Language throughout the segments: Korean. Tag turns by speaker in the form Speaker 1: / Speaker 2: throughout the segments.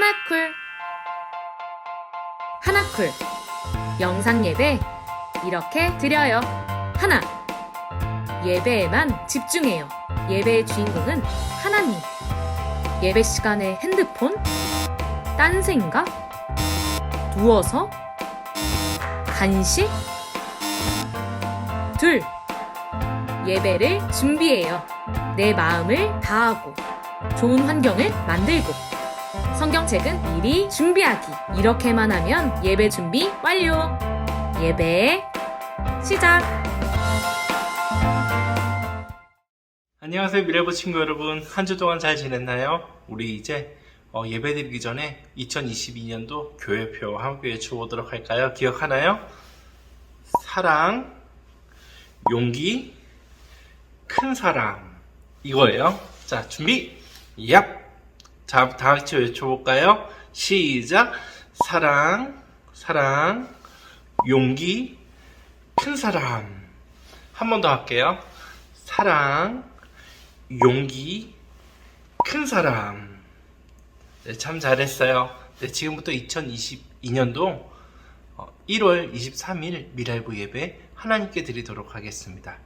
Speaker 1: 하나쿨 하나쿨 영상 예배 이렇게 드려요. 하나, 예배에만 집중해요. 예배의 주인공은 하나님. 예배 시간에 핸드폰? 딴 생각? 누워서? 간식? 둘, 예배를 준비해요. 내 마음을 다하고 좋은 환경을 만들고 성경책은 미리 준비하기. 이렇게만 하면 예배 준비 완료. 예배 시작.
Speaker 2: 안녕하세요, 미래부 친구 여러분. 한 주 동안 잘 지냈나요? 우리 이제 예배드리기 전에 2022년도 교회표 함께 외쳐보도록 할까요? 기억하나요? 사랑, 용기, 큰 사랑, 이거예요. 자, 준비, 얍! 자, 다 같이 외쳐볼까요? 시작! 사랑, 사랑, 용기, 큰 사랑. 한 번 더 할게요. 사랑, 용기, 큰 사랑. 네, 참 잘했어요. 네, 지금부터 2022년도 1월 23일 미랄부 예배 하나님께 드리도록 하겠습니다.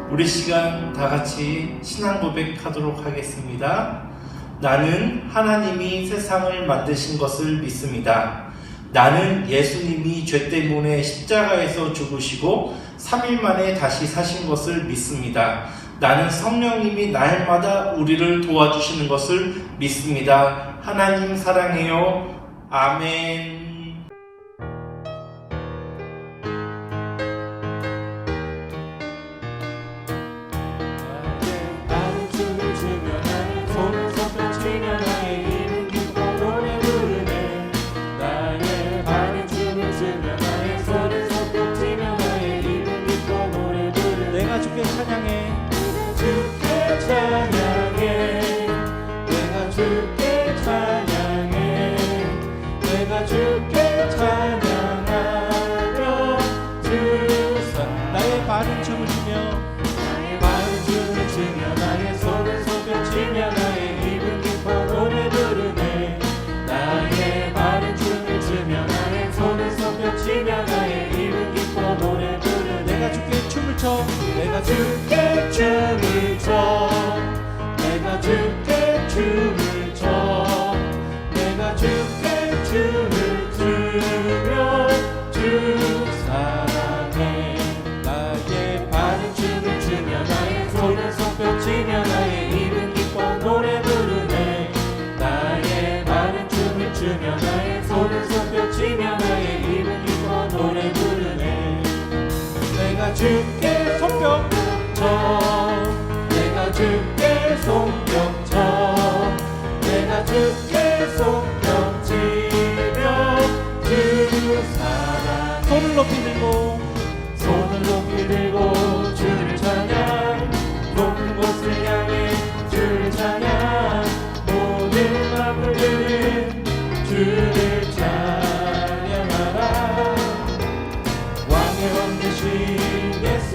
Speaker 2: 우리 시간 다 같이 신앙 고백하도록 하겠습니다. 나는 하나님이 세상을 만드신 것을 믿습니다. 나는 예수님이 죄 때문에 십자가에서 죽으시고 3일 만에 다시 사신 것을 믿습니다. 나는 성령님이 날마다 우리를 도와주시는 것을 믿습니다. 하나님 사랑해요. 아멘.
Speaker 3: 내가 주께 찬양해 주께 찬양해 내가 주께 찬양해 내가 주께 찬양하며 주사 나의 바른 춤을 추며 나의 바른 춤을 추며 나의 손을 손뼉치며 나의 입을 기뻐 노래 부르네 나의 바른 춤을 추며 나의 손을 손뼉치며 나의 입을 기뻐 노래 부르네 내가 주께 춤을 춰 내가 주께 춤을 춰 내가 주께 춤을 춰 내가 주께 춤을 추며 주 사랑해 나의 바른 춤을 추며 나의 손을 손뼉치며 나의 입은 기뻐 노래 부르네 나의 바른 춤을 추며 나의 손을 손뼉치며 나의 입은 기뻐 노래 부르네 내가 주께 손뼉 쳐 내가 주께 손뼉 쳐 내가 주께 손뼉 치며 주 사랑 손을 높이 들고 주를 찬양 높은 곳을 향해 주를 찬양 모든 마음을 들은 주를 찬양하라 왕의 왕 되신 예수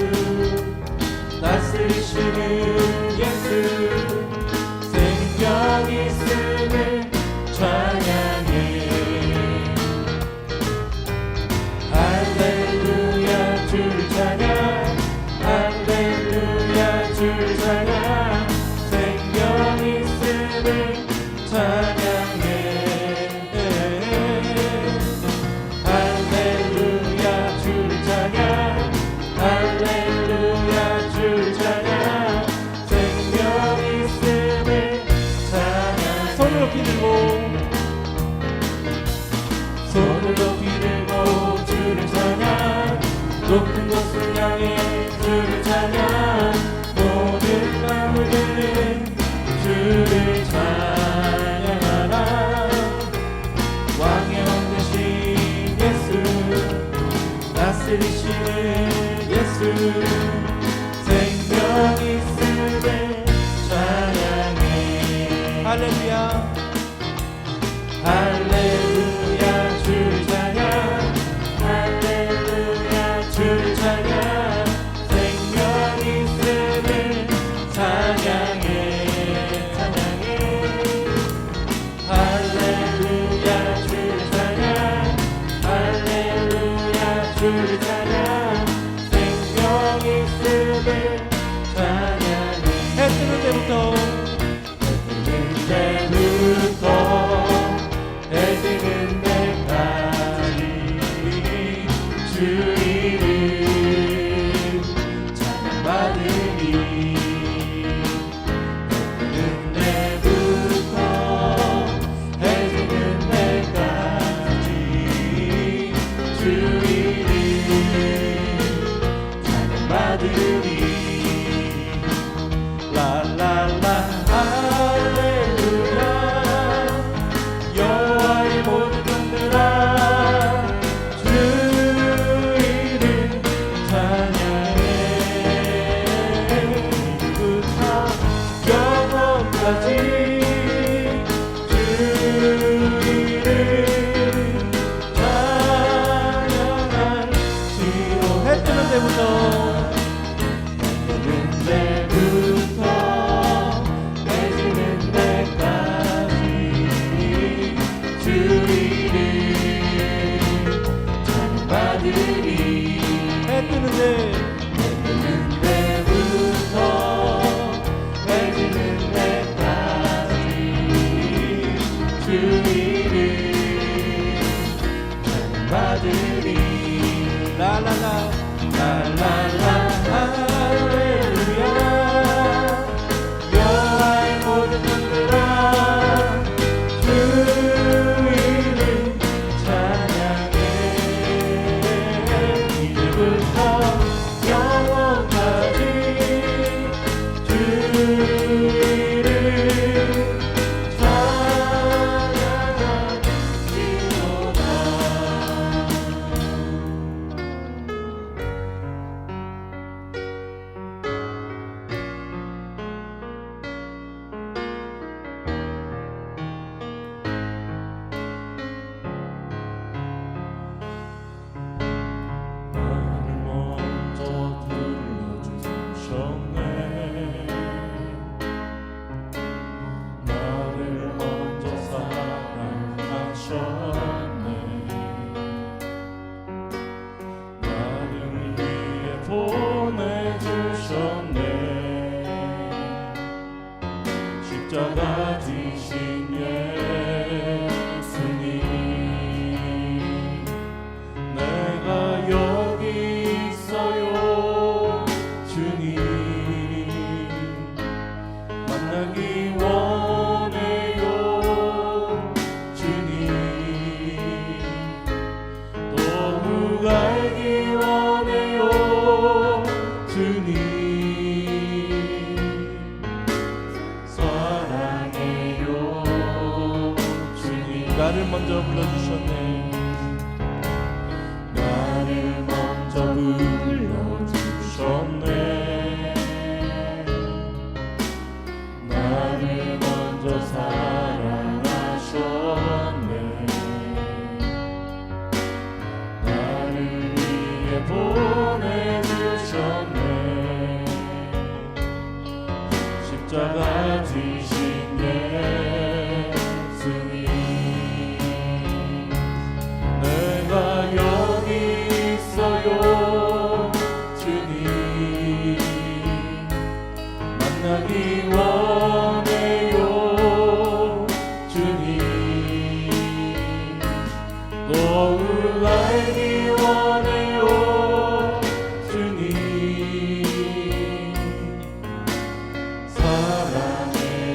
Speaker 3: 다스리시는 예수 생명 있음을 찬양해 할렐루야 주를 찬양 할렐루야 주를 찬양 생명 있음을 찬양해 할렐루야 주를 찬양 할렐루야 주를 찬양 생명 있음을 찬양 손을 높이 들고 주를 찬양 높은 곳을 향해 주를 찬양 모든 마음을 들은 주를 찬양하라 왕의 왕 되신 예수 다스리시는 예수 생명 있으되 찬양해.
Speaker 2: 할렐루야.
Speaker 3: 할렐루야 주를 찬양. 할렐루야 주를 찬양. 생명 있으되 찬양해. 찬양해. 할렐루야 주를 찬양. 할렐루야 주를 찬양. 생명 있으되 찬양해.
Speaker 2: 해 뜨는 때부터
Speaker 3: 때부터 해 지는 때까지 주 이름 찬양받으리. 해 뜨는 때부터 해 지는 때까지 주 이름 찬양받으리. 라라라 할렐루야. 여호와의 모든 종들아 주 이름 찬양해. 지금부터 영원까지 주 이름 찬양할지로.
Speaker 2: 해 뜨는 때부터
Speaker 3: 때부터 해지는 때까지 주 이름 찬양받으리.
Speaker 2: 해 뜨는데
Speaker 3: 해지는 때부터 해지는 때까지 주 이름 찬양받으리.
Speaker 2: 라라라
Speaker 3: 라라라 할렐루야. 여호와의 모든 종들아 주 이름 찬양해. 이제부터 영원까지 주 이름 찬양할지로다. 나를 먼저 불러주셨네. 나를 먼저 사랑하셨네. 나를 위해 보내주셨네. 십자가 지신 예수님. 내가 여기 있어요 주님. 만나기 원해요 주님. 더욱 알기 원해요 주님. 사랑해요 주님.
Speaker 2: 나를 먼저 불러주셨네.
Speaker 3: 나를 먼저 불러주셨네. 나를 먼저 사랑하셨네. 나를 위해 보내주셨네. 십자가 지신 예수님. 내가 여기 있어요 주님. 만나기 원해요 주님. 더욱 알기 원해요 주님. 사랑해요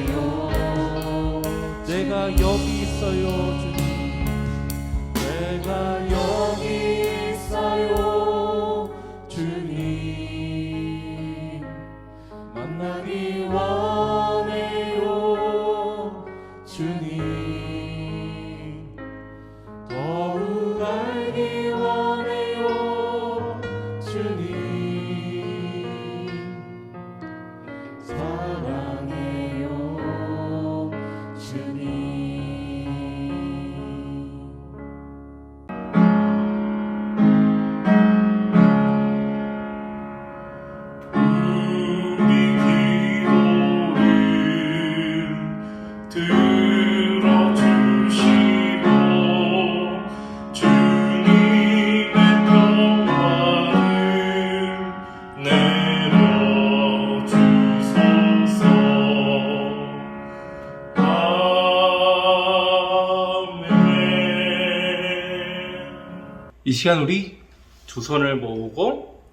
Speaker 4: 이 시간 우리 두 손을 모으고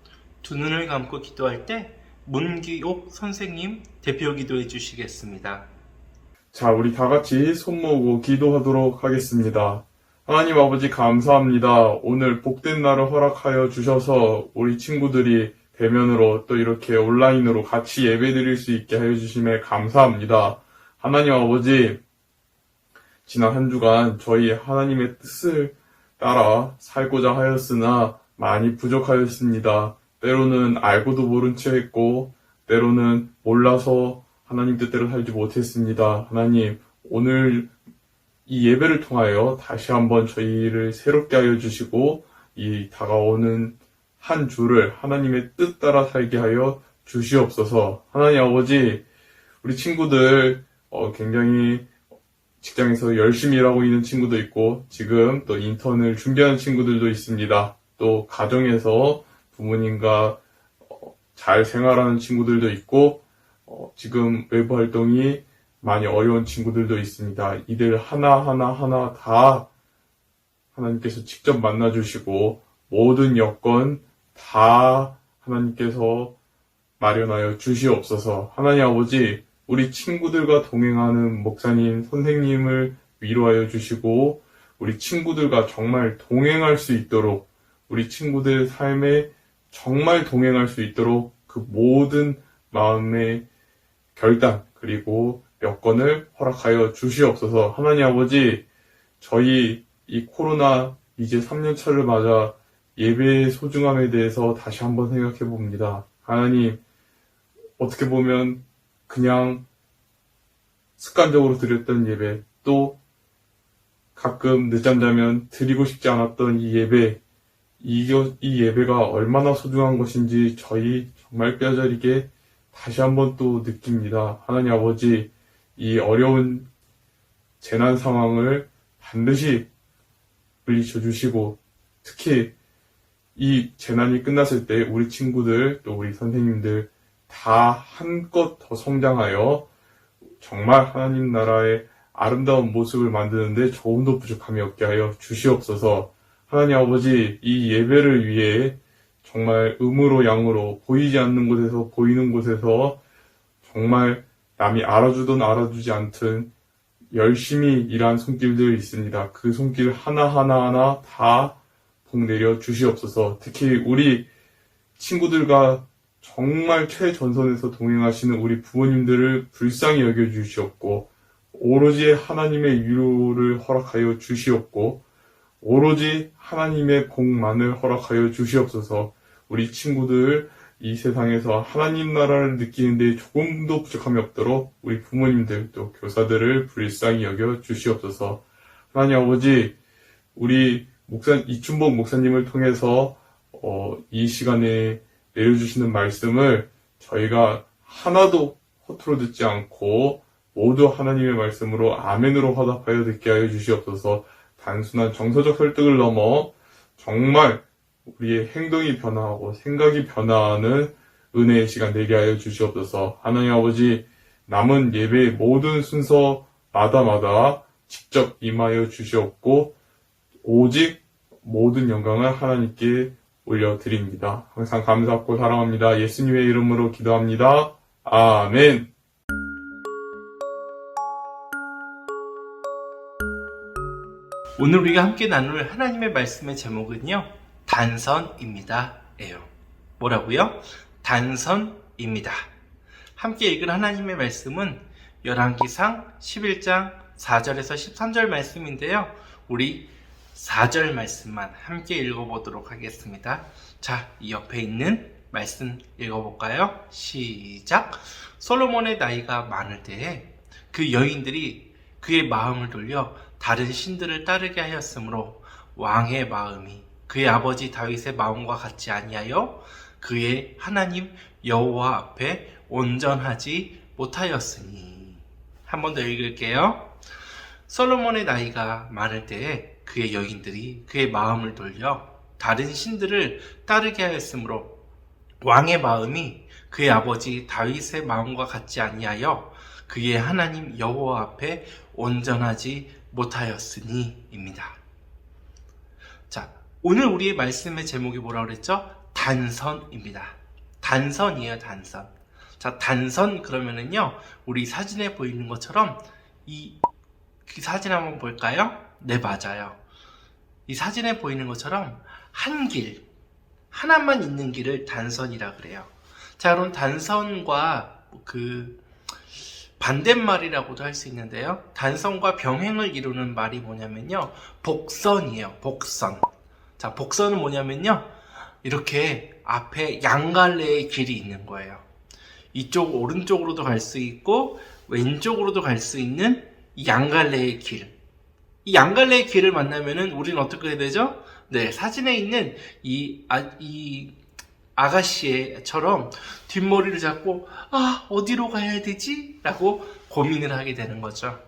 Speaker 4: 두 눈을 감고 기도할 때 문기옥 선생님 대표 기도해 주시겠습니다.
Speaker 5: 자, 우리 다 같이 손 모으고 기도하도록 하겠습니다. 하나님 아버지 감사합니다. 오늘 복된 날을 허락하여 주셔서 우리 친구들이 대면으로 또 이렇게 온라인으로 같이 예배드릴 수 있게 하여 주심에 감사합니다. 하나님 아버지, 지난 한 주간 저희 하나님의 뜻을 따라 살고자 하였으나 많이 부족하였습니다. 때로는 알고도 모른 채 했고 때로는 몰라서 하나님 뜻대로 살지 못했습니다. 하나님, 오늘 이 예배를 통하여 다시 한번 저희를 새롭게 하여 주시고 이 다가오는 한 주를 하나님의 뜻 따라 살게 하여 주시옵소서. 하나님 아버지, 우리 친구들 굉장히 직장에서 열심히 일하고 있는 친구도 있고 지금 또 인턴을 준비하는 친구들도 있습니다. 또 가정에서 부모님과 잘 생활하는 친구들도 있고 지금 외부 활동이 많이 어려운 친구들도 있습니다. 이들 하나하나 다 하나님께서 직접 만나주시고 모든 여건 다 하나님께서 마련하여 주시옵소서. 하나님 아버지, 우리 친구들과 동행하는 목사님, 선생님을 위로하여 주시고 우리 친구들과 정말 동행할 수 있도록 우리 친구들 삶에 정말 동행할 수 있도록 그 모든 마음의 결단 그리고 여건을 허락하여 주시옵소서. 하나님 아버지, 저희 이 코로나 이제 3년 차를 맞아 예배의 소중함에 대해서 다시 한번 생각해 봅니다. 하나님, 어떻게 보면 그냥 습관적으로 드렸던 예배, 또 가끔 늦잠 자면 드리고 싶지 않았던 이 예배, 이 예배가 얼마나 소중한 것인지 저희 정말 뼈저리게 다시 한번 또 느낍니다. 하나님 아버지, 이 어려운 재난 상황을 반드시 물리쳐 주시고 특히 이 재난이 끝났을 때 우리 친구들 또 우리 선생님들 다 한껏 더 성장하여 정말 하나님 나라의 아름다운 모습을 만드는데 조금도 부족함이 없게 하여 주시옵소서. 하나님 아버지, 이 예배를 위해 정말 음으로 양으로 보이지 않는 곳에서 보이는 곳에서 정말 남이 알아주든 알아주지 않든 열심히 일한 손길들 있습니다. 그 손길 하나하나 다 복 내려 주시옵소서. 특히 우리 친구들과 정말 최전선에서 동행하시는 우리 부모님들을 불쌍히 여겨주시옵고 오로지 하나님의 위로를 허락하여 주시옵고 오로지 하나님의 복만을 허락하여 주시옵소서. 우리 친구들 이 세상에서 하나님 나라를 느끼는데 조금도 부족함이 없도록 우리 부모님들 또 교사들을 불쌍히 여겨 주시옵소서. 하나님 아버지, 우리 이춘복 목사님을 통해서 이 시간에 내려주시는 말씀을 저희가 하나도 허투루 듣지 않고 모두 하나님의 말씀으로 아멘으로 화답하여 듣게 하여 주시옵소서. 단순한 정서적 설득을 넘어 정말 우리의 행동이 변화하고 생각이 변화하는 은혜의 시간 되게 하여 주시옵소서. 하나님 아버지, 남은 예배의 모든 순서마다 직접 임하여 주시옵고 오직 모든 영광을 하나님께 올려드립니다. 항상 감사하고 사랑합니다. 예수님의 이름으로 기도합니다. 아멘.
Speaker 4: 오늘 우리가 함께 나눌 하나님의 말씀의 제목은요, 단선입니다. 예요. 뭐라고요? 단선입니다. 함께 읽은 하나님의 말씀은 열왕기상 11장 4절에서 13절 말씀인데요. 우리 4절 말씀만 함께 읽어보도록 하겠습니다. 자, 이 옆에 있는 말씀 읽어볼까요? 시작! 솔로몬의 나이가 많을 때에 그 여인들이 그의 마음을 돌려 다른 신들을 따르게 하였으므로 왕의 마음이 그의 아버지 다윗의 마음과 같지 아니하여 그의 하나님 여호와 앞에 온전하지 못하였으니. 한 번 더 읽을게요. 솔로몬의 나이가 많을 때에 그의 여인들이 그의 마음을 돌려 다른 신들을 따르게 하였으므로 왕의 마음이 그의 아버지 다윗의 마음과 같지 아니하여 그의 하나님 여호와 앞에 온전하지 못하였으니입니다. 자, 오늘 우리의 말씀의 제목이 뭐라고 그랬죠? 단선입니다. 단선이에요, 단선. 자, 단선 그러면은요, 우리 사진에 보이는 것처럼 이 사진 한번 볼까요? 네, 맞아요. 이 사진에 보이는 것처럼 한 길, 하나만 있는 길을 단선이라 그래요. 자, 그럼 단선과 반대말이라고도 할 수 있는데요. 단선과 병행을 이루는 말이 뭐냐면요. 복선이에요. 복선. 자, 복선은 뭐냐면요. 이렇게 앞에 양갈래의 길이 있는 거예요. 이쪽 오른쪽으로도 갈 수 있고 왼쪽으로도 갈 수 있는 이 양갈래의 길. 이 양갈래의 길을 만나면은 우리는 어떻게 해야 되죠? 네, 사진에 있는 이 아가씨처럼 뒷머리를 잡고 어디로 가야 되지? 라고 고민을 하게 되는 거죠.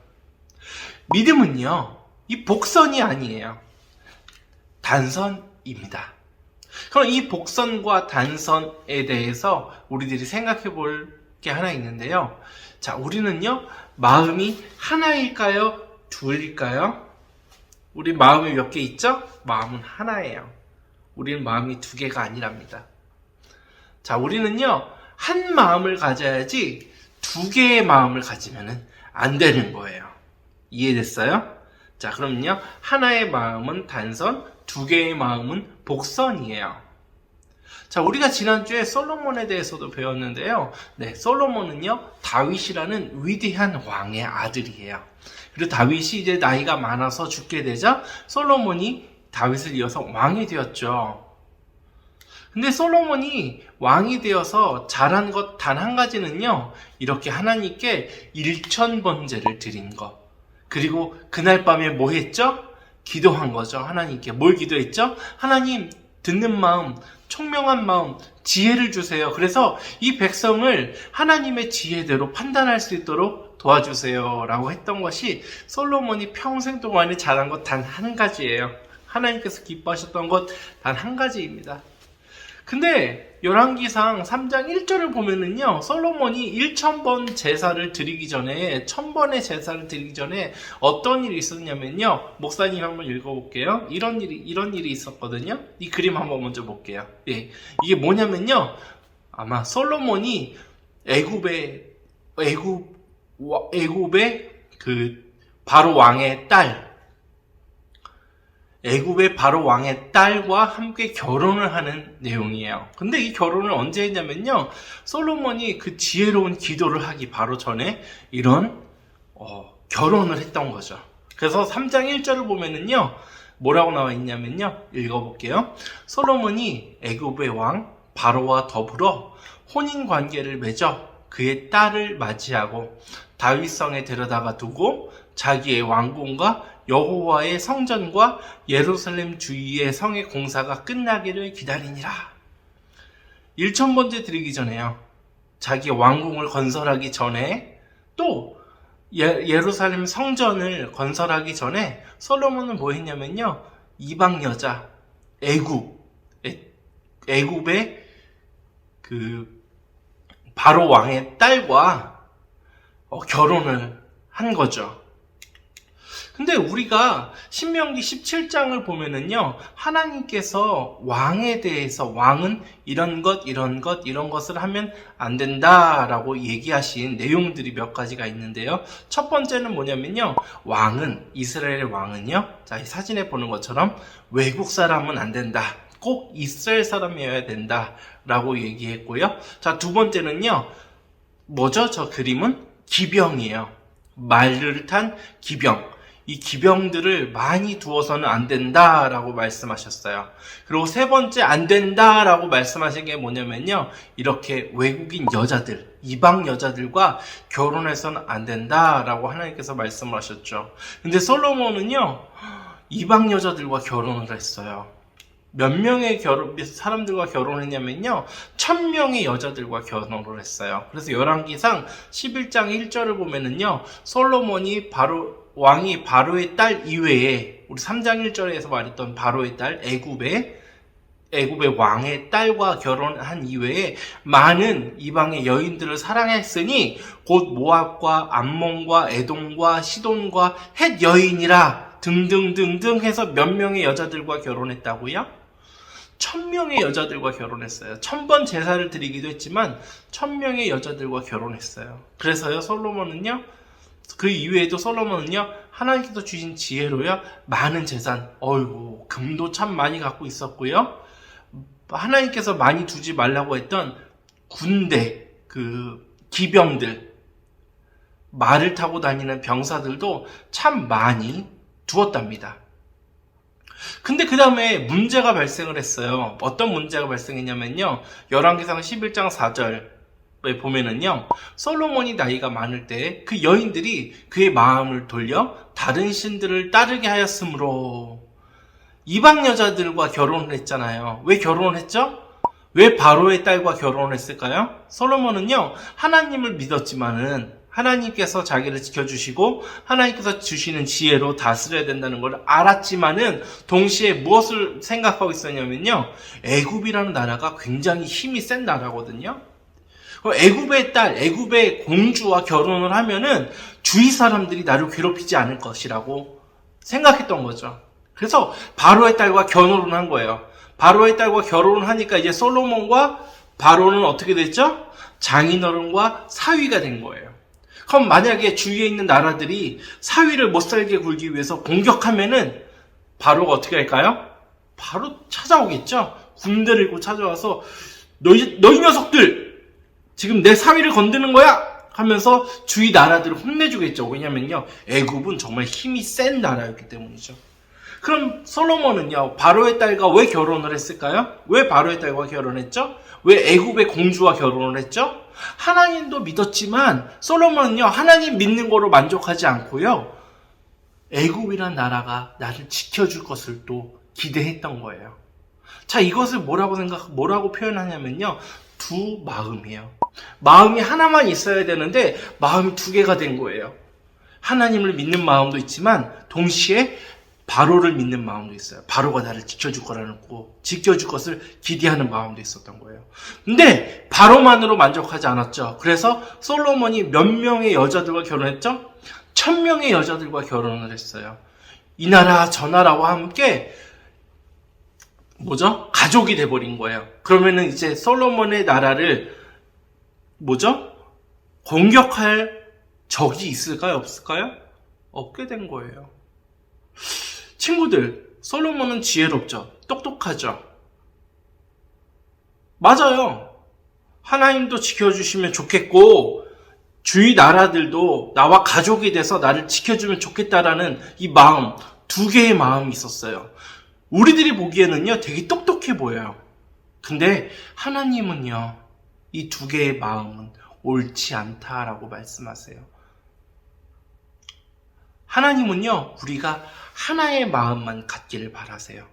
Speaker 4: 믿음은요, 이 복선이 아니에요. 단선입니다. 그럼 이 복선과 단선에 대해서 우리들이 생각해 볼 게 하나 있는데요. 자, 우리는요, 마음이 하나일까요? 둘일까요? 우리 마음이 몇 개 있죠? 마음은 하나예요. 우리는 마음이 두 개가 아니랍니다. 자, 우리는요, 한 마음을 가져야지 두 개의 마음을 가지면은 안 되는 거예요. 이해됐어요? 자, 그럼요, 하나의 마음은 단선, 두 개의 마음은 복선이에요. 자, 우리가 지난주에 솔로몬에 대해서도 배웠는데요. 네, 솔로몬은요, 다윗이라는 위대한 왕의 아들이에요. 그리고 다윗이 이제 나이가 많아서 죽게 되자 솔로몬이 다윗을 이어서 왕이 되었죠. 근데 솔로몬이 왕이 되어서 잘한 것 단 한 가지는요, 이렇게 하나님께 1000번제를 드린 것. 그리고 그날 밤에 뭐 했죠? 기도한 거죠. 하나님께 뭘 기도했죠? 하나님, 듣는 마음, 총명한 마음, 지혜를 주세요. 그래서 이 백성을 하나님의 지혜대로 판단할 수 있도록 도와주세요 라고 했던 것이 솔로몬이 평생 동안에 잘한 것 단 한 가지예요. 하나님께서 기뻐하셨던 것 단 한 가지입니다. 근데 열왕기상 3장 1절을 보면은요, 솔로몬이 1000번 제사를 드리기 전에, 1000번의 제사를 드리기 전에 어떤 일이 있었냐면요, 목사님 한번 읽어볼게요. 이런 일이 있었거든요. 이 그림 한번 먼저 볼게요. 예, 이게 뭐냐면요, 아마 솔로몬이 애굽의 바로 왕의 딸, 애굽의 바로 왕의 딸과 함께 결혼을 하는 내용이에요. 근데 이 결혼을 언제 했냐면요, 솔로몬이 그 지혜로운 기도를 하기 바로 전에 이런 결혼을 했던 거죠. 그래서 3장 1절을 보면은요, 뭐라고 나와 있냐면요, 읽어볼게요. 솔로몬이 애굽의 왕 바로와 더불어 혼인 관계를 맺어 그의 딸을 맞이하고 다윗성에 데려다가 두고 자기의 왕궁과 여호와의 성전과 예루살렘 주위의 성의 공사가 끝나기를 기다리니라. 1000번째 드리기 전에요, 자기 왕궁을 건설하기 전에, 또 예루살렘 성전을 건설하기 전에 솔로몬은 뭐 했냐면요, 이방 여자 애굽의 바로 왕의 딸과 결혼을 한 거죠. 근데 우리가 신명기 17장을 보면은요, 하나님께서 왕에 대해서, 왕은 이런 것을 하면 안 된다라고 얘기하신 내용들이 몇 가지가 있는데요. 첫 번째는 뭐냐면요, 이스라엘의 왕은요, 자, 이 사진에 보는 것처럼 외국 사람은 안 된다. 꼭 이스라엘 사람이어야 된다. 라고 얘기했고요. 자, 두 번째는요, 뭐죠? 저 그림은 기병이에요. 말을 탄 기병. 이 기병들을 많이 두어서는 안 된다라고 말씀하셨어요. 그리고 세 번째 안 된다라고 말씀하신 게 뭐냐면요, 이렇게 외국인 여자들, 이방 여자들과 결혼해서는 안 된다라고 하나님께서 말씀을 하셨죠. 근데 솔로몬은요, 이방 여자들과 결혼을 했어요. 몇 명의 사람들과 결혼했냐면요, 1000명의 여자들과 결혼을 했어요. 그래서 열왕기상 11장 1절을 보면은요, 솔로몬이 왕이 바로의 딸 이외에, 우리 3장 1절에서 말했던 바로의 딸, 애굽의 왕의 딸과 결혼한 이외에 많은 이방의 여인들을 사랑했으니 곧 모압과 암몬과 에돔과 시돈과 헷 여인이라 등등등등 해서 몇 명의 여자들과 결혼했다고요? 1000명의 여자들과 결혼했어요. 1000번 제사를 드리기도 했지만 1000명의 여자들과 결혼했어요. 그래서요, 솔로몬은요, 그 이후에도 솔로몬은요, 하나님께서 주신 지혜로요, 많은 재산, 금도 참 많이 갖고 있었고요, 하나님께서 많이 두지 말라고 했던 군대, 기병들, 말을 타고 다니는 병사들도 참 많이 두었답니다. 근데 그 다음에 문제가 발생을 했어요. 어떤 문제가 발생했냐면요, 열왕기상 11장 4절에 보면은요, 솔로몬이 나이가 많을 때 그 여인들이 그의 마음을 돌려 다른 신들을 따르게 하였으므로 이방 여자들과 결혼을 했잖아요. 왜 결혼을 했죠? 왜 바로의 딸과 결혼을 했을까요? 솔로몬은요, 하나님을 믿었지만은 하나님께서 자기를 지켜주시고 하나님께서 주시는 지혜로 다스려야 된다는 걸 알았지만은 동시에 무엇을 생각하고 있었냐면요, 애굽이라는 나라가 굉장히 힘이 센 나라거든요. 애굽의 딸, 애굽의 공주와 결혼을 하면은 주위 사람들이 나를 괴롭히지 않을 것이라고 생각했던 거죠. 그래서 바로의 딸과 결혼을 한 거예요. 바로의 딸과 결혼을 하니까 이제 솔로몬과 바로는 어떻게 됐죠? 장인어른과 사위가 된 거예요. 그럼 만약에 주위에 있는 나라들이 사위를 못살게 굴기 위해서 공격하면은 바로가 어떻게 할까요? 바로 찾아오겠죠. 군대를 입고 찾아와서 너희 녀석들 지금 내 사위를 건드는 거야 하면서 주위 나라들을 혼내주겠죠. 왜냐면요, 애굽은 정말 힘이 센 나라였기 때문이죠. 그럼 솔로몬은요, 바로의 딸과 왜 결혼을 했을까요? 왜 바로의 딸과 결혼했죠? 왜 애굽의 공주와 결혼을 했죠? 하나님도 믿었지만 솔로몬은요, 하나님 믿는 거로 만족하지 않고요, 애굽이란 나라가 나를 지켜줄 것을 또 기대했던 거예요. 자, 이것을 뭐라고 표현하냐면요, 두 마음이에요. 마음이 하나만 있어야 되는데 마음이 두 개가 된 거예요. 하나님을 믿는 마음도 있지만 동시에 바로를 믿는 마음도 있어요. 바로가 나를 지켜줄 지켜줄 것을 기대하는 마음도 있었던 거예요. 근데 바로만으로 만족하지 않았죠. 그래서 솔로몬이 몇 명의 여자들과 결혼했죠? 1000명의 여자들과 결혼을 했어요. 이 나라 저 나라와 함께 가족이 돼버린 거예요. 그러면은 이제 솔로몬의 나라를 공격할 적이 있을까요? 없을까요? 없게 된 거예요. 친구들, 솔로몬은 지혜롭죠? 똑똑하죠? 맞아요. 하나님도 지켜주시면 좋겠고 주위 나라들도 나와 가족이 돼서 나를 지켜주면 좋겠다라는 이 마음, 두 개의 마음이 있었어요. 우리들이 보기에는요, 되게 똑똑해 보여요. 근데 하나님은요, 이 두 개의 마음은 옳지 않다라고 말씀하세요. 하나님은요, 우리가 하나의 마음만 갖기를 바라세요.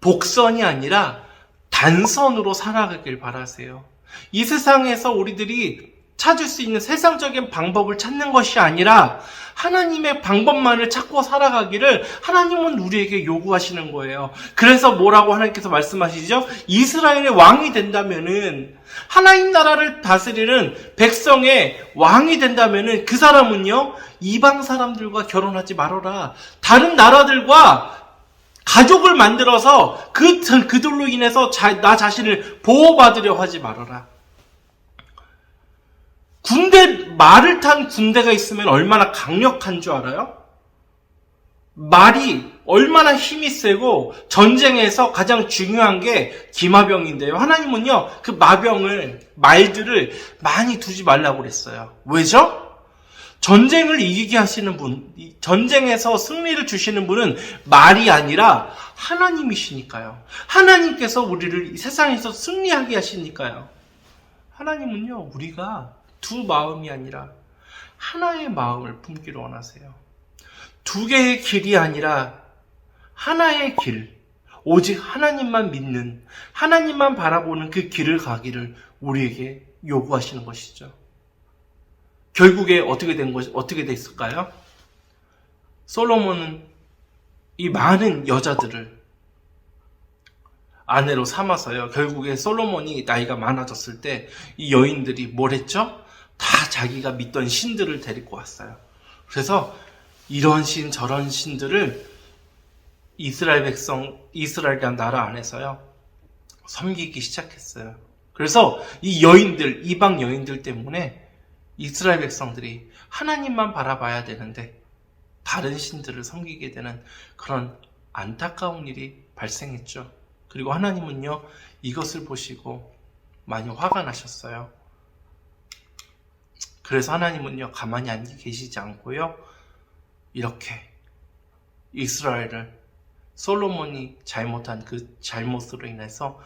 Speaker 4: 복선이 아니라 단선으로 살아가길 바라세요. 이 세상에서 우리들이 찾을 수 있는 세상적인 방법을 찾는 것이 아니라 하나님의 방법만을 찾고 살아가기를 하나님은 우리에게 요구하시는 거예요. 그래서 뭐라고 하나님께서 말씀하시죠? 이스라엘의 왕이 된다면은, 하나님 나라를 다스리는 백성의 왕이 된다면은 그 사람은요, 이방 사람들과 결혼하지 말아라. 다른 나라들과 가족을 만들어서 그들로 인해서 나 자신을 보호받으려 하지 말아라. 말을 탄 군대가 있으면 얼마나 강력한 줄 알아요? 말이 얼마나 힘이 세고 전쟁에서 가장 중요한 게 기마병인데요. 하나님은요, 그 말들을 많이 두지 말라고 그랬어요. 왜죠? 전쟁을 이기게 하시는 분, 전쟁에서 승리를 주시는 분은 말이 아니라 하나님이시니까요. 하나님께서 우리를 이 세상에서 승리하게 하시니까요. 하나님은요, 우리가 두 마음이 아니라 하나의 마음을 품기를 원하세요. 두 개의 길이 아니라 하나의 길, 오직 하나님만 믿는, 하나님만 바라보는 그 길을 가기를 우리에게 요구하시는 것이죠. 결국에 어떻게 됐을까요? 솔로몬은 이 많은 여자들을 아내로 삼아서요, 결국에 솔로몬이 나이가 많아졌을 때 이 여인들이 뭘 했죠? 다 자기가 믿던 신들을 데리고 왔어요. 그래서 이런 신 저런 신들을 이스라엘이란 나라 안에서요 섬기기 시작했어요. 그래서 이 여인들, 이방 여인들 때문에 이스라엘 백성들이 하나님만 바라봐야 되는데 다른 신들을 섬기게 되는 그런 안타까운 일이 발생했죠. 그리고 하나님은요 이것을 보시고 많이 화가 나셨어요. 그래서 하나님은요 가만히 앉아 계시지 않고요 이렇게 이스라엘을 솔로몬이 잘못한 그 잘못으로 인해서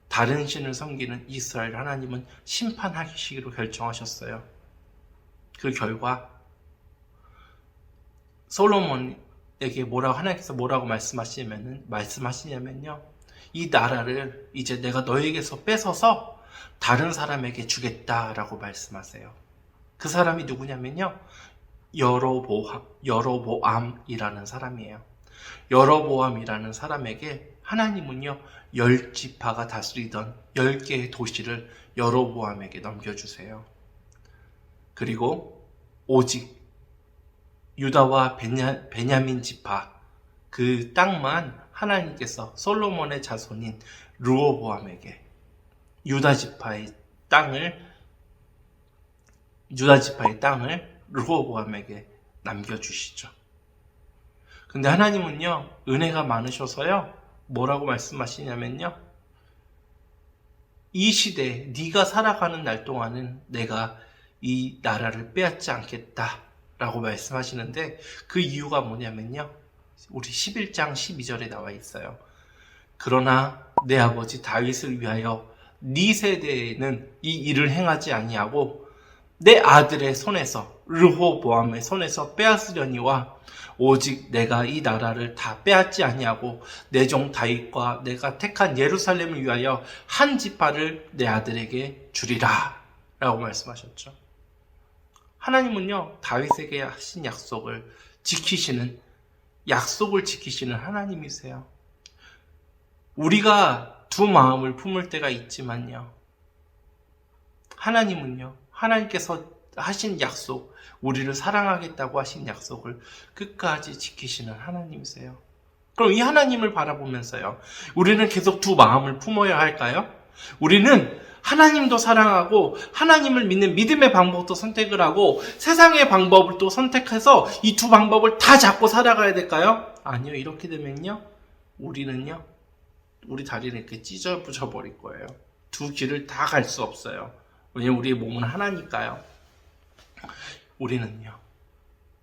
Speaker 4: 다른 신을 섬기는 이스라엘 하나님은 심판하시기로 결정하셨어요. 그 결과 솔로몬에게 하나님께서 뭐라고 말씀하시냐면요 이 나라를 이제 내가 너에게서 뺏어서 다른 사람에게 주겠다라고 말씀하세요. 그 사람이 누구냐면요 여로보암이라는 사람이에요. 여로보암이라는 사람에게 하나님은요 10지파가 다스리던 10개의 도시를 여로보암에게 넘겨주세요. 그리고 오직 유다와 베냐민 지파 그 땅만 하나님께서 솔로몬의 자손인 르호보암에게 유다 지파의 땅을 르호보암에게 남겨주시죠. 근데 하나님은요 은혜가 많으셔서요 뭐라고 말씀하시냐면요 이 시대에 네가 살아가는 날 동안은 내가 이 나라를 빼앗지 않겠다라고 말씀하시는데 그 이유가 뭐냐면요 우리 11장 12절에 나와 있어요. 그러나 내 아버지 다윗을 위하여 네 세대에는 이 일을 행하지 아니하고 내 아들의 손에서 르호보암의 손에서 빼앗으려니와 오직 내가 이 나라를 다 빼앗지 아니하고 내 종 다윗과 내가 택한 예루살렘을 위하여 한 지파를 내 아들에게 주리라 라고 말씀하셨죠. 하나님은요 다윗에게 하신 약속을 지키시는 하나님이세요. 우리가 두 마음을 품을 때가 있지만요 하나님은요 하나님께서 하신 약속, 우리를 사랑하겠다고 하신 약속을 끝까지 지키시는 하나님이세요. 그럼 이 하나님을 바라보면서요 우리는 계속 두 마음을 품어야 할까요? 우리는 하나님도 사랑하고 하나님을 믿는 믿음의 방법도 선택을 하고 세상의 방법을 또 선택해서 이 두 방법을 다 잡고 살아가야 될까요? 아니요. 이렇게 되면요 우리는요 우리 다리는 이렇게 찢어부져 버릴 거예요. 두 길을 다 갈 수 없어요. 왜냐면 우리의 몸은 하나니까요. 우리는요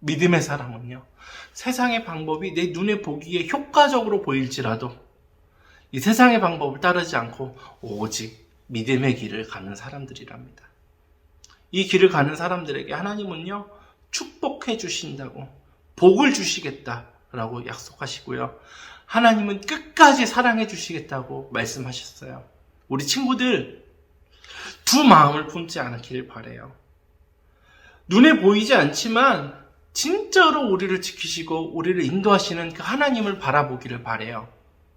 Speaker 4: 믿음의 사람은요 세상의 방법이 내 눈에 보기에 효과적으로 보일지라도 이 세상의 방법을 따르지 않고 오직 믿음의 길을 가는 사람들이랍니다. 이 길을 가는 사람들에게 하나님은요 축복해 주신다고 복을 주시겠다라고 약속하시고요 하나님은 끝까지 사랑해 주시겠다고 말씀하셨어요. 우리 친구들 두 마음을 품지 않기를 바라요. 눈에 보이지 않지만 진짜로 우리를 지키시고 우리를 인도하시는 그 하나님을 바라보기를 바라요.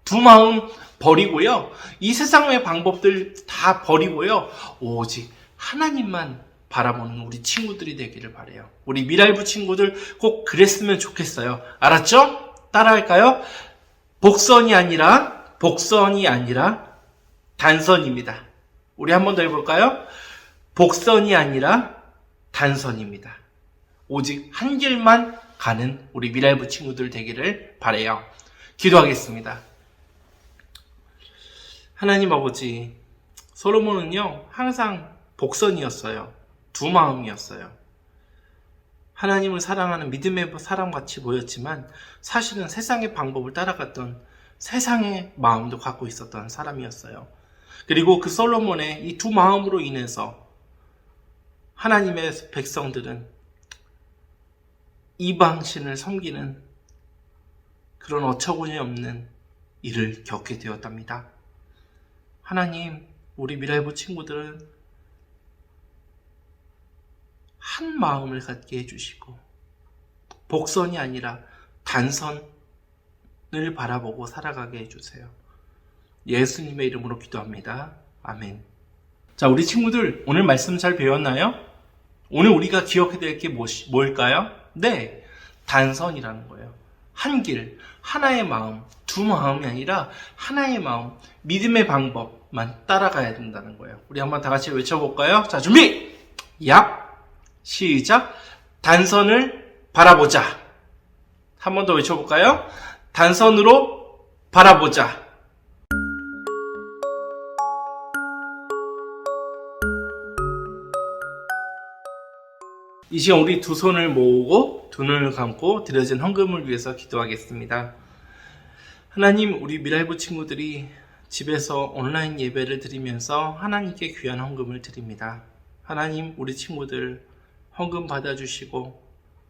Speaker 4: 두 마음 버리고요 이 세상의 방법들 다 버리고요 오직 하나님만 바라보는 우리 친구들이 되기를 바라요. 우리 미랄부 친구들 꼭 그랬으면 좋겠어요. 알았죠? 따라할까요? 복선이 아니라 단선입니다. 우리 한 번 더 해볼까요? 복선이 아니라 단선입니다. 오직 한 길만 가는 우리 미랄부 친구들 되기를 바라요. 기도하겠습니다. 하나님 아버지, 솔로몬은요 항상 복선이었어요. 두 마음이었어요. 하나님을 사랑하는 믿음의 사람같이 보였지만 사실은 세상의 방법을 따라갔던 세상의 마음도 갖고 있었던 사람이었어요. 그리고 그 솔로몬의 이 두 마음으로 인해서 하나님의 백성들은 이방신을 섬기는 그런 어처구니 없는 일을 겪게 되었답니다. 하나님, 우리 미랄부 친구들은 한 마음을 갖게 해주시고 복선이 아니라 단선을 바라보고 살아가게 해주세요. 예수님의 이름으로 기도합니다. 아멘. 자, 우리 친구들 오늘 말씀 잘 배웠나요? 오늘 우리가 기억해야 될 게 뭘까요? 네, 단선이라는 거예요. 한 길, 하나의 마음, 두 마음이 아니라 하나의 마음, 믿음의 방법만 따라가야 된다는 거예요. 우리 한번 다 같이 외쳐볼까요? 자, 준비! 얍! 시작! 단선을 바라보자. 한 번 더 외쳐볼까요? 단선으로 바라보자. 이 시간 우리 두 손을 모으고 두 눈을 감고 드려진 헌금을 위해서 기도하겠습니다. 하나님, 우리 미랄부 친구들이 집에서 온라인 예배를 드리면서 하나님께 귀한 헌금을 드립니다. 하나님, 우리 친구들 헌금 받아주시고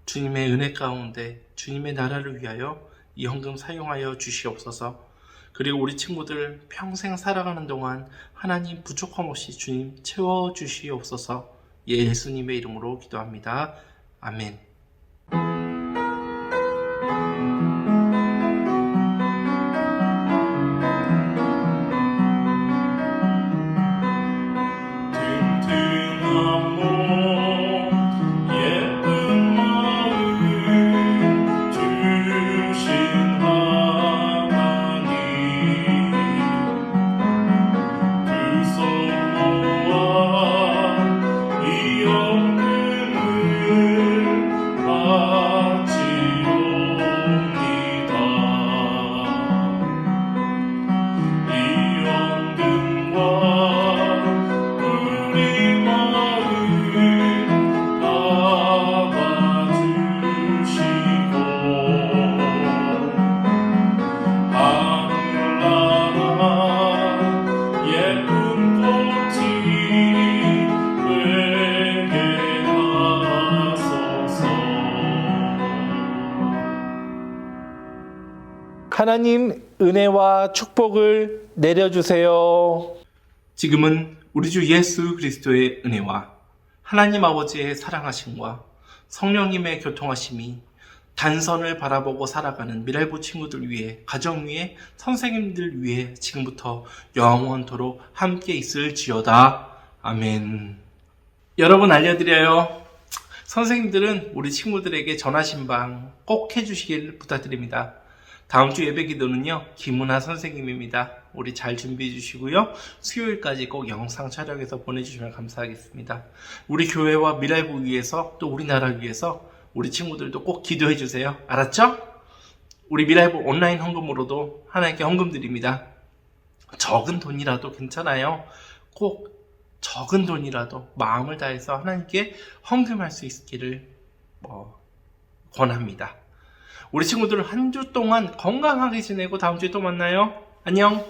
Speaker 4: 주님의 은혜 가운데 주님의 나라를 위하여 이 헌금 사용하여 주시옵소서. 그리고 우리 친구들 평생 살아가는 동안 하나님 부족함 없이 주님 채워주시옵소서. 예수님의 이름으로 기도합니다. 아멘.
Speaker 3: 튼튼한 몸 예쁜 마음 주신 하나님 두 손 모아 이 헌금을 바치옵니다. 이 헌금과 우리 마음 받아주시고 하늘나라 예쁜 꽃이 되게 하소서.
Speaker 4: 하나님 은혜와 축복을 내려주세요. 지금은 우리 주 예수 그리스도의 은혜와 하나님 아버지의 사랑하심과 성령님의 교통하심이 단선을 바라보고 살아가는 미랄부 친구들 위해, 가정 위해, 선생님들 위해 지금부터 영원토록 함께 있을지어다. 아멘. 여러분, 알려드려요. 선생님들은 우리 친구들에게 전화신방 꼭 해주시길 부탁드립니다. 다음 주 예배 기도는요, 김은하 선생님입니다. 우리 잘 준비해 주시고요. 수요일까지 꼭 영상 촬영해서 보내주시면 감사하겠습니다. 우리 교회와 미랄부 위해서, 또 우리나라 위해서 우리 친구들도 꼭 기도해 주세요. 알았죠? 우리 미랄부 온라인 헌금으로도 하나님께 헌금 드립니다. 적은 돈이라도 괜찮아요. 꼭 적은 돈이라도 마음을 다해서 하나님께 헌금할 수 있기를 권합니다. 우리 친구들 한 주 동안 건강하게 지내고 다음 주에 또 만나요. 안녕.